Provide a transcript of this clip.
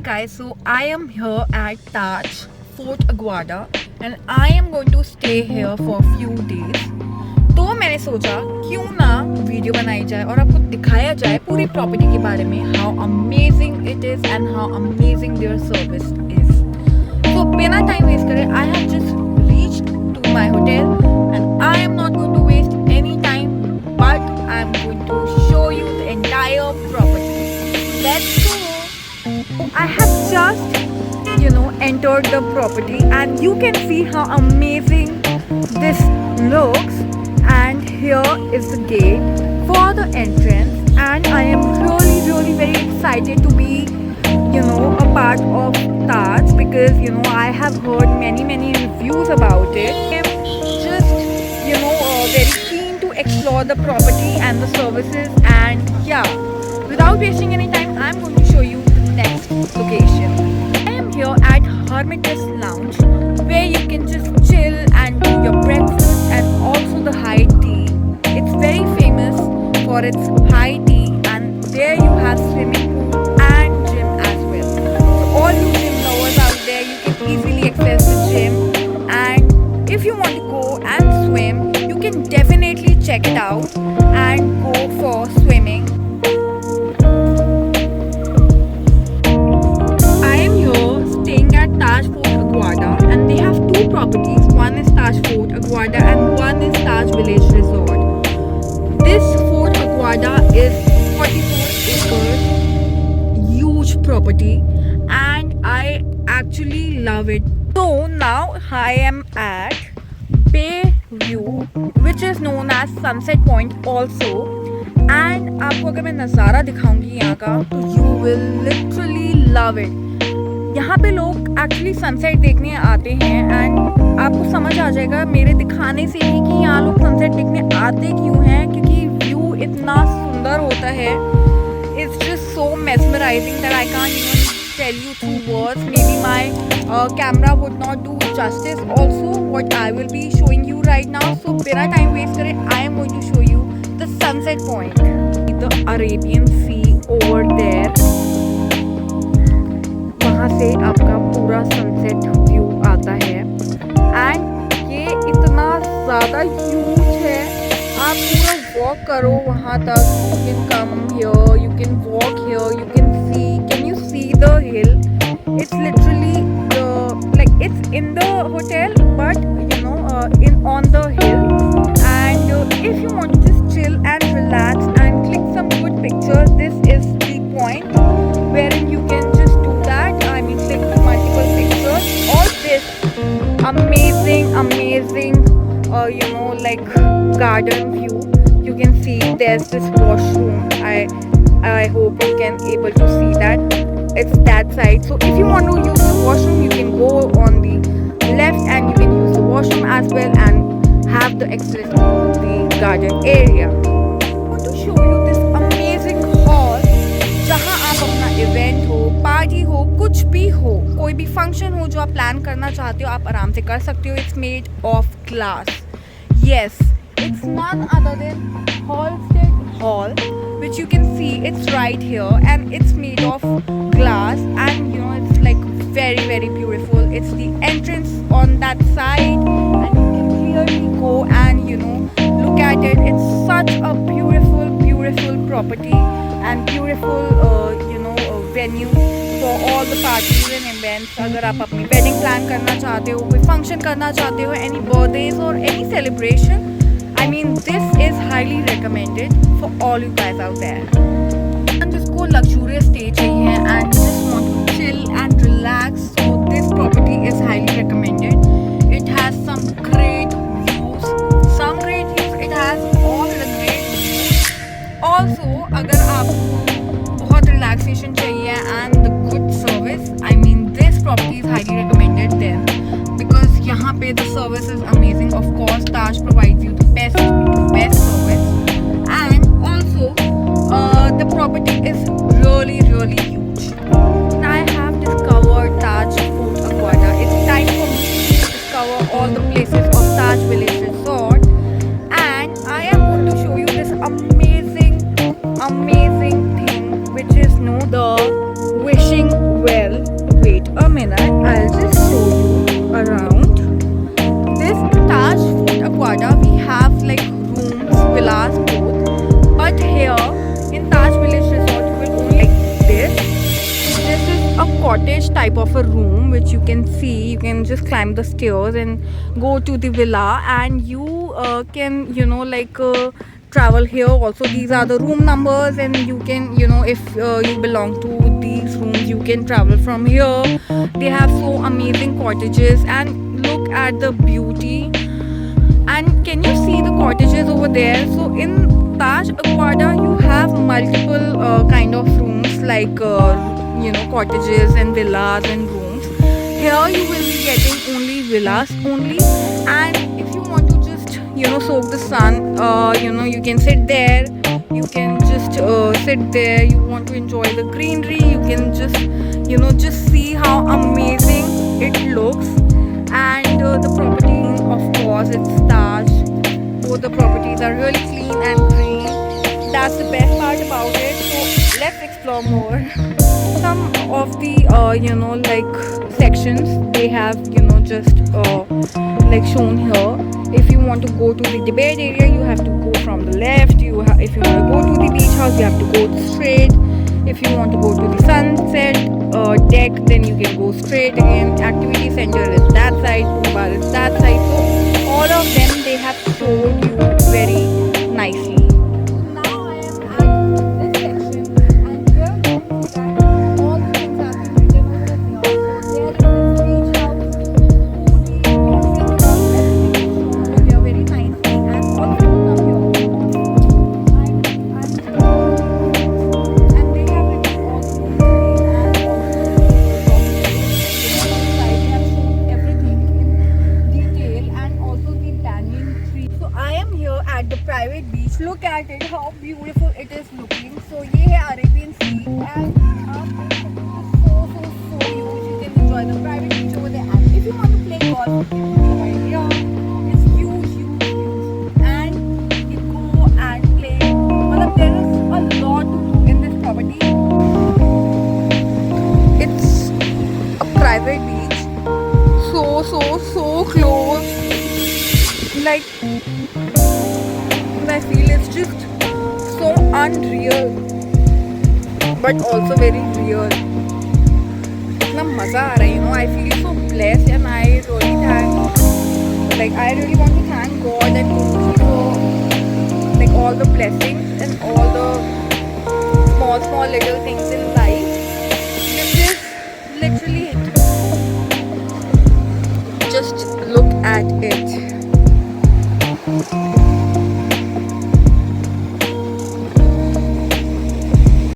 Guys, so I am here at Taj Fort Aguada and I am going to stay here for a few days. तो मैंने सोचा क्यों ना video बनाई जाए और आपको दिखाया जाए पूरी प्रॉपर्टी के बारे में, how amazing it is and how amazing their service is. तो बिना टाइम वेस्ट करे I have just reached to my hotel and I am not going to waste any time but I am going to show you the entire property. Let's go. I have just, entered the property and you can see how amazing this looks. And here is the gate for the entrance. And I am really very excited to be, a part of Taj because, I have heard many reviews about it. I am just, very keen to explore the property and the services. And yeah, without wasting any time, I am going to show you next location. I am here at Hermitage Lounge where you can just chill and do your breakfast and also the high tea. It's very famous for its high tea and there you have swimming pool and gym as well. So all you gym lovers out there, you can easily access the gym, and if you want to go and swim, you can definitely check it out and go for swimming. Taj Fort Aguada and they have two properties. One is Taj Fort Aguada and one is Taj Village Resort. This Fort Aguada is 44 acres, huge property, and I actually love it. So now I am at Bay View, which is known as Sunset Point also. And आपको अगर मैं नज़ारा दिखाऊंगी यहाँ का तो you will literally love it. यहाँ पे लोग एक्चुअली सनसेट देखने आते हैं एंड आपको समझ आ जाएगा मेरे दिखाने से ही कि यहाँ लोग सनसेट देखने आते क्यों हैं, क्योंकि व्यू इतना सुंदर होता है. It's just so mesmerising that I can't even tell you through words. Maybe my camera would not do justice also what I will be showing you right now. So बिना time waste करे I am going to show you the sunset point, the Arabian sea over there. वहाँ से आपका पूरा sunset view आता है and ये इतना ज़्यादा ह्यूज है. आप पूरा वॉक करो वहाँ तक. You can come here, you can walk here, you can you see the hill. It's literally like it's in the hotel but in on the hill. And if you want to just chill and relax and click some good pictures, this is the point wherein you can just do that. I mean, click multiple pictures. All this amazing like garden view. You can see there's this washroom. I hope you can able to see that. It's that side. So if you want to use the washroom, you can go on the left and you can use the washroom as well and have the access to the garden area. I want to show you this amazing hall जहाँ आप अपना event हो, party हो, कुछ भी हो, कोई भी फंक्शन हो जो आप प्लान करना चाहते हो आप आराम से कर सकते हो. It's made of glass. Yes, it's none other than Halsted hall which you can see. It's right here and it's made of glass and it's like very beautiful. It's the entrance on that side and you can clearly go and look at it. It's such a beautiful property and beautiful venue for all the parties and events. अगर आप अपनी wedding plan करना चाहते हो, कोई function करना चाहते हो, any birthdays or any celebration, I mean this is highly recommended for all you guys out there. And जिसको luxurious stay चाहिए and just want to chill and relax, so this property is highly recommended. It has some great views. It has all the great views. Also अगर आपको बहुत relaxation चाहिए and the good service, I mean this property is highly recommended then because यहाँ पे the service is amazing. Of course Taj provides you the best service and also the property is really huge. I have discovered Taj Fort Aguada. It's time for me to discover all the places of Taj Village Resort and I am going to show you this amazing thing which is the wishing well. a cottage type of a room which you can see. You can just climb the stairs and go to the villa, and you can travel here also. These are the room numbers, and you can, if you belong to these rooms, you can travel from here. They have so amazing cottages, and look at the beauty. And can you see the cottages over there? So in Taj Aquada, you have multiple kind of rooms, like cottages and villas and rooms. Here you will be getting only villas only, and if you want to just soak the sun, you can sit there. You can just sit there. You want to enjoy the greenery. You can just see how amazing it looks. And the property, of course, it's Taj. Both the properties are really clean and green. That's the best part about it. So let's explore more. Some of the sections they have just shown here. If you want to go to the debate area, you have to go from the left. If you want to go to the beach house, you have to go straight. If you want to go to the sunset deck, then you can go straight again. Activity center is that side, pool bar is that side. So all of them they have showed you very nicely. Now I am at this section, and here you can see that all the things have been written over here. So there is this beach house, everything here very nicely, and also now here. And they have written all the things, the private beach. Look at it, how beautiful it is looking. So ये है Arabian Sea, and so huge. You can enjoy the private beach over there. And if you want to play golf, right here, it's huge, and you go and play. But there is a lot to do in this property. It's a private beach, so close. Like, I feel it's just so unreal, but also very real. इतना मजा आ रहा है, I feel so blessed, and I really want to thank God and for all the blessings and all the small little things in life. This is literally it. Just look at it.